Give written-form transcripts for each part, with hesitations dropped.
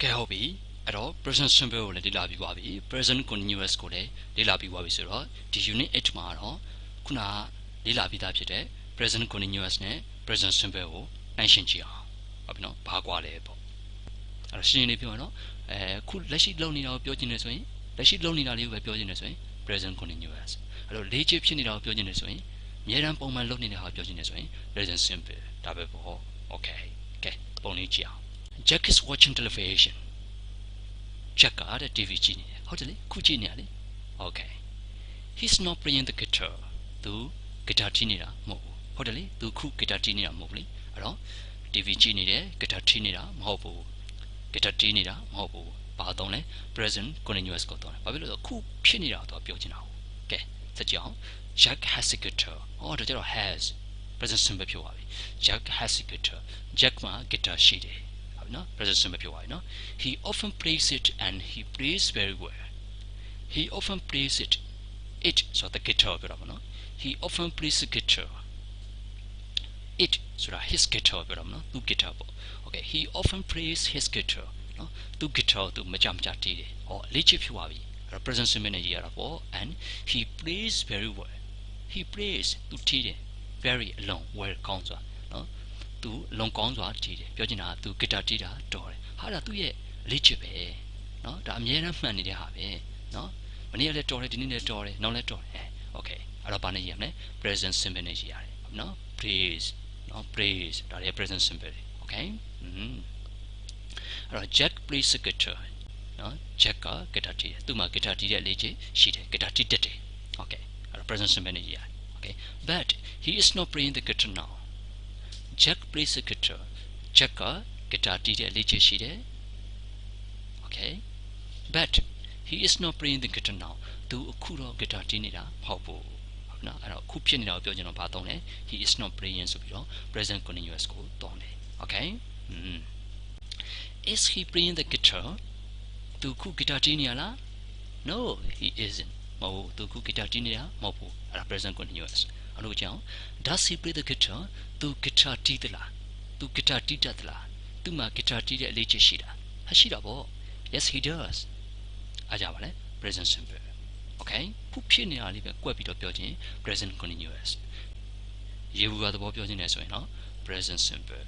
ကဲဟုတ်ပြီအဲ့တော့ present simple ကိုလည်းလေ့လာပြီးသွားပြီ present continuous ကိုလည်းလေ့လာပြီးသွားပြီဆိုတော့ဒီ unit 8မှာတော့ခုနကလေ့လာပြီးသားဖြစ်တဲ့ present continuous နဲ့ present simple ကိုနှိုင်းယှဉ်ကြည့်အောင်ဟုတ်ပြီနော်ဘာကွာလဲပေါ့အဲ့တော့ရှင်းရှင်းလေးပြောရအောင်ခုလက်ရှိလုပ်နေတာကိုပြောချင်တယ်ဆိုရင်လက်ရှိလုပ်နေတာလေးကိုပဲပြောချင်တယ်ဆိုရင် present continuous အဲ့တော့လေ့ကျင့်ဖြစ်နေတာကိုပြောချင်တယ်ဆိုရင်အများတန်းပုံမှန်လုပ်နေတာကိုပြောချင်တယ်ဆိုရင် present simple ဒါပဲပေါ့ okay ကဲပုံလေးကြည့်အောင် Jack is watching television Jack ကတဲ့ TV ကြည့်နေတယ်ဟုတ်တယ်လေခုကြည့်နေရလေ okay he's not playing the guitar သူဂီတာတီးနေတာမဟုတ်ဘူးဟုတ်တယ်လေသူခုဂီတာတီးနေတာမဟုတ်ဘူးလေအဲ့တော့ TV ကြည့်နေတယ်ဂီတာတီးနေတာမဟုတ်ဘူးဂီတာတီးနေတာမဟုတ်ဘူးဘာသုံးလဲ present continuous ကိုသုံးတယ်ဘာဖြစ်လို့လဲခုဖြစ်နေတာတော့ပြောချင်တာဟုတ်ကဲဆက်ကြည့်အောင် Jack has a guitar ဟောဒါကြတော့ has present simple ဖြစ်သွားပြီ Jack has a guitar Jack မှာ guitar ရှိတယ်ဟုတ်နော် present simple ဖြစ်သွားပြီနော် he often plays it and he plays very well he often plays it so the guitar ပြောတာပေါ့နော် he often plays the guitar itဆိုတာ his guitar ပြောတာပေါ့နော်သူ guitar ပေါ့ okay he often plays his guitar နော်သူ guitar သူမကြမကြတီးတယ်ဟောလေ့ကျင့်ဖြစ်သွားပြီအဲ့တော့ present simple နဲ့ရေးရတာပေါ့ and he plays very well he plays သူတီးတယ် very အလုံး well ကောင်းစွာနော်သူအလုံးကောင်းစွာတီးတယ်ပြောချင်တာကသူ guitar တီးတာတော်တယ်ဟာဒါသူ့ရဲ့လေ့ကျင့်ပဲနော်ဒါအများအားမှန်နေတဲ့ဟာပဲနော်မနေ့ကလည်းတော်တယ်ဒီနေ့လည်းတော်တယ်နောက်လည်းတော်တယ် okay အဲ့တော့ဘာနဲ့ရေးရမလဲ present simple နဲ့ရေးရတယ်နော် praise နော် praise ဒါလည်း present simple okay အဲ့တော့ Jack plays the guitar နော် Jack က guitar တီးတယ်သူ့မှာ guitar တီးတဲ့လေ့ကျင့်ရှိတယ် guitar တီးတတ်တယ် okay အဲ့တော့ present simple နဲ့ရေးရတယ် okay but he is not playing the guitar now Jack plays the guitar Jack က guitar တီးတဲ့လေ့ကျင့်ရှိတယ် okay but he is not playing the guitar now သူအခုတော့ guitar တီးနေတာမဟုတ်ဘူးဟုတ်နော်အဲ့တော့အခုဖြစ်နေတာကိုပြောချင်တော့ဘာသုံးလဲ he is not playing ဆိုပြီးတော့ present continuous ကိုသုံးတယ် okay is he playing the guitar သူခု guitar တီးနေရလား no he isn't မဟုတ်သူခု guitar တီးနေတာမဟုတ်ဘူးအဲ့ဒါ present continuous အဲ့လိုကြောင့် does he play the guitar သူ guitar တီးသလားသူ guitar တီးတတ်သလားသူ့မှာ guitar တီးတဲ့အလေ့ကျင့်ရှိတာဟာရှိတာပေါ့ yes he does အားကြပါလဲ present simple okay ခုဖြစ်နေတာလေးပဲကွက်ပြီးတော့ပြောခြင်း present continuous ရေဘူးကသဘောပြောခြင်းနဲ့ဆိုရင်တော့ present simple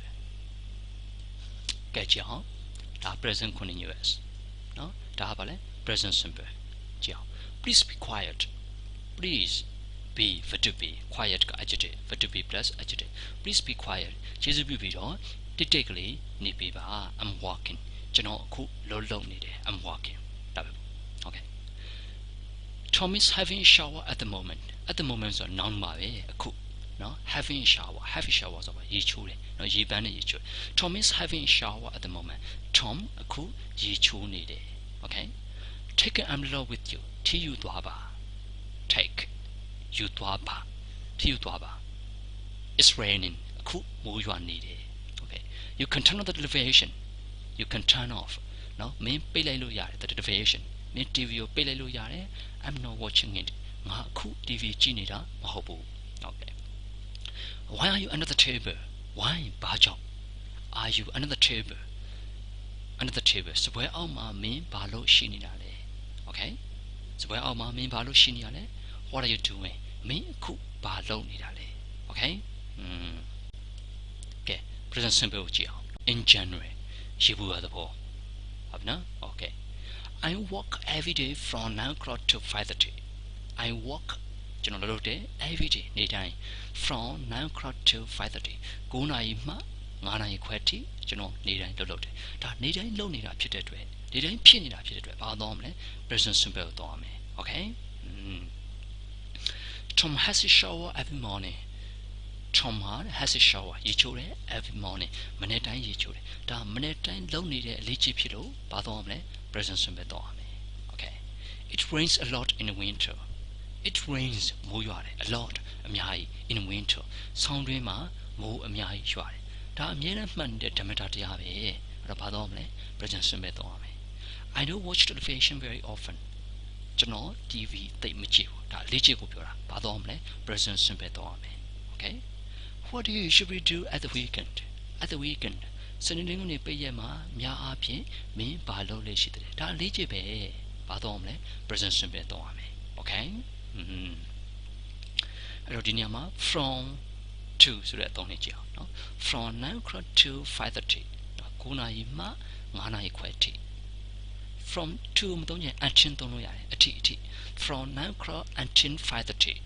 ကဲကြည့်အောင်ဒါ present continuous နော်ဒါကဘာလဲ present simple ကြည့်အောင် please be quiet please be for to be quiet က adjective for to be plus adjective please be quiet ကျေးဇူးပြုပြီးတော့တိတ်တိတ်ကလေးနေပေးပါ I'm walking ကျွန်တော်အခုလုံးနေတယ် I'm walking ဒါပဲ okay Tom is having a shower at the moment ဆိုတော့ noun ပါပဲအခုနော် having a shower have a shower ဆိုတော့ရေချိုးတယ်နော်ရေပန်းနဲ့ရေချိုး Tom is having a shower at the moment Tom အခုရေချိုးနေတယ် okay take an umbrella with you ထီယူသွားပါ take ယူသွားပါထီယူသွားပါ it's raining အခုမိုးရွာနေတယ် okay you can turn on the television you can turn off နော်မင်းပိတ်လိုက်လို့ရတယ် the television မင်း TV ကိုပိတ်လိုက်လို့ရတယ် I'm not watching it ငါအခု TV ကြည့်နေတာမဟုတ်ဘူး okay why are you under the table why ဘာကြောင့် are you under the table စပွဲအောက်မှာမင်းဘာလို့ရှိနေတာလဲ okay စပွဲအောက်မှာမင်းဘာလို့ရှိနေတာလဲ what are you doing မင်းအခုဘာလုပ်နေတာလဲ okay ကဲ present simple ကိုကြည့်အောင် in January ရေဘူးရသဘောဟုတ်နော် okay I walk every day from 9 o'clock to 5:30 I walk ကျွန်တော်လုပ်တယ် every day နေ့တိုင်း from 9 o'clock to 5:30 9နာရီမှ9နာရီခွဲထိကျွန်တော်နေ့တိုင်းလုပ်တယ်ဒါနေ့တိုင်းလုပ်နေတာဖြစ်တဲ့အတွက်နေ့တိုင်းဖြစ်နေတာဖြစ်တဲ့အတွက်ဘာသွားမလဲ present simple ကိုသွားမယ် okay Tom has a shower every morning Tom has a shower ရေချိုးတယ် every morning မနေ့တိုင်းရေချိုးတယ်ဒါမနေ့တိုင်းလုပ်နေတဲ့အလေးကြီးဖြစ်လို့ဘာသွားမလဲ present simple သွားမယ် okay it rains a lot in the winter it rains မိုးရွာတယ် a lot အများကြီး in winter ဆောင်းတွင်းမှာမိုးအများကြီးရွာတယ်ဒါအမြဲတမ်းမှန်တဲ့ဓမ္မတာတရားပဲအဲ့တော့ဘာသွားမလဲ present simple သွားမယ် I don't watch television very often ကျွန်တော် TV သိမကြည့်ဘူးဒါလေ့ကျင့်ကိုပြောတာဘာသွားမလဲ present simple သွားမယ် okay what do you usually do at the weekend စနေနေ့ကနေပိတ်ရက်မှာများအားဖြင့်မင်းဘာလုပ်လဲရှိတယ်ဒါလေးချက်ပဲဘာတော့မလဲ present simple တော့ရမယ် okay အဲ့တော့ဒီနေရာမှာ from to ဆိုတဲ့အသုံးလေးကြည့်အောင်နော် from 9 o'clock to 5:30 9နာရီမှ9နာရီခွဲအထိ from to မသုံးရင် until သုံးလို့ရတယ်အထိ from 9 o'clock until 5:30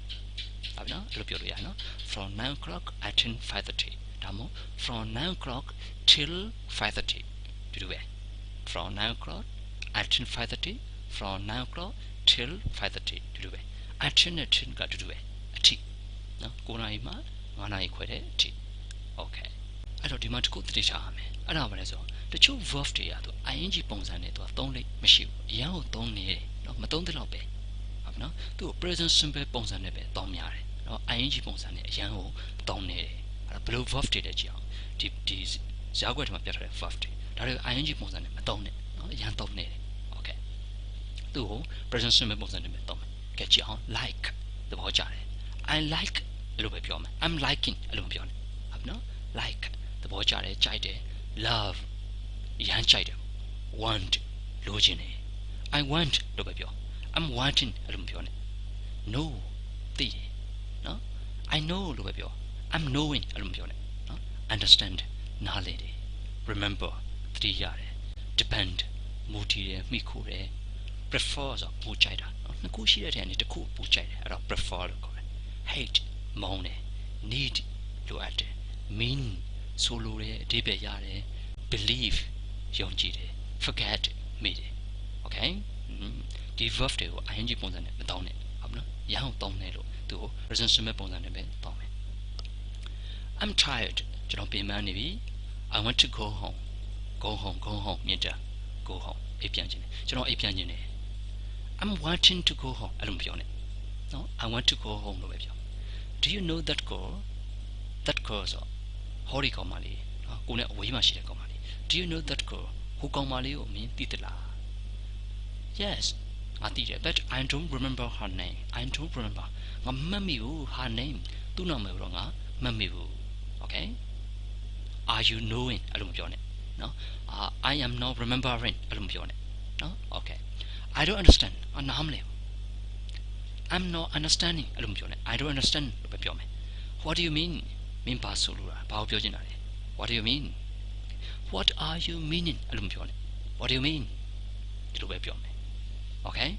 ဟုတ်ပြီနော်အဲ့လိုပြောလို့ရတယ်နော် from 9 o'clock until 5:30 ဒါမှမဟုတ် from 9 o'clock till 5:30 ဒီလိုပဲ from 9 o'clock until 5:30 from 9 o'clock till 5:30 ဒီလိုပဲ until နဲ့ till ကတူတူပဲအထိနော်9နာရီမှ9နာရီခွဲတဲ့အထိ okay အဲ့တော့ဒီမှာတစ်ခုသတိထားရမယ်အဲ့ဒါဘာလဲဆိုတော့တချို့ verb တွေကသူ ing ပုံစံနဲ့သူကသုံးလိမ့်မရှိဘူးအရင်ကသုံးနေတယ်နော်မသုံးတဲ့လောက်ပဲဟုတ်ပြီနော်သူ့ present simple ပုံစံနဲ့ပဲသုံးများတယ်နော် ing ပုံစံနဲ့အရင်ကိုသုံးနေတယ်အဲ့ဒါဘယ်လို verb တွေလဲကြည့်အောင်ဒီဇာတ်ခွက်ထဲမှာပြထားတဲ့ verb တွေဒါတွေ ing ပုံစံနဲ့မသုံးနဲ့နော်အရင်သုံးနေတယ် okay သူ့ကို present simple ပုံစံနဲ့ပဲသုံးမယ်ကြည့်အောင် like သဘောကျတယ် I like အဲ့လိုပဲပြောမယ် I'm liking အဲ့လိုမပြောနဲ့ဟုတ်နော် like သဘောကျတယ်ကြိုက်တယ် love ရမ်းကြိုက်တယ် want လိုချင်တယ် I want လို့ပဲပြော I'm wanting အဲ့လိုမပြောနဲ့ no သိတယ်နော် I know လို့ပဲပြော I'm knowing အဲ့လိုမပြောနဲ့နော် understand နားလည်တယ် remember သတိရတယ် depend မူတည်တယ်မိခိုတယ် prefer ဆိုပိုကြိုက်တာနော်နှစ်ခုရှိတဲ့ထဲကနေတစ်ခုပိုကြိုက်တယ်အဲ့တော့ prefer လို့ခေါ်တယ် hate မောင်းတယ် need လိုအပ်တယ် mean ဆိုလိုတယ်အဓိပ္ပာယ်ရတယ် believe ယုံကြည်တယ် forget မေ့တယ် okay ဒီ verb တွေကို ing ပုံစံနဲ့မတောင်းနဲ့ဟုတ်မလားရအောင်တောင်းနေလို့သူကို present simple ပုံစံနဲ့ပဲတောင်းမယ် I'm tired ကျွန်တော်ပြင်ပန်းနေပြီ I want to go home go home မြင်တာ go home အိပ်ပြန်ခြင်းတယ်ကျွန်တော်အိပ်ပြန်ခြင်းတယ် I'm wanting to go home အဲ့လိုမပြောနဲ့နော် I want to go home လို့ပဲပြော Do you know that girl ဆိုဟောဒီကောင်မလေးနော်ကိုနဲ့အဝေးမှာရှိတဲ့ကောင်မလေး Do you know that girl ဟိုကောင်မလေးကိုမင်းသိသလား Yes ငါသိတယ် but I don't remember her name I don't remember ငါမမေ့ဘူး her name သူ့နာမည်တော့ငါမမေ့ဘူး okay Are you knowing အဲ့လိုမပြောနဲ့နော် I am not remembering အဲ့လိုမပြောနဲ့နော် okay I don't understand နားမလဲဘူး I'm not understanding အဲ့လိုမပြောနဲ့ I don't understand လို့ပဲပြောမယ် What do you mean မင်းဘာဆိုလို့ဘာကိုပြောချင်တာလဲ What do you mean What are you meaning အဲ့လိုမပြောနဲ့ What do you mean ဒီလိုပဲပြောမယ် okay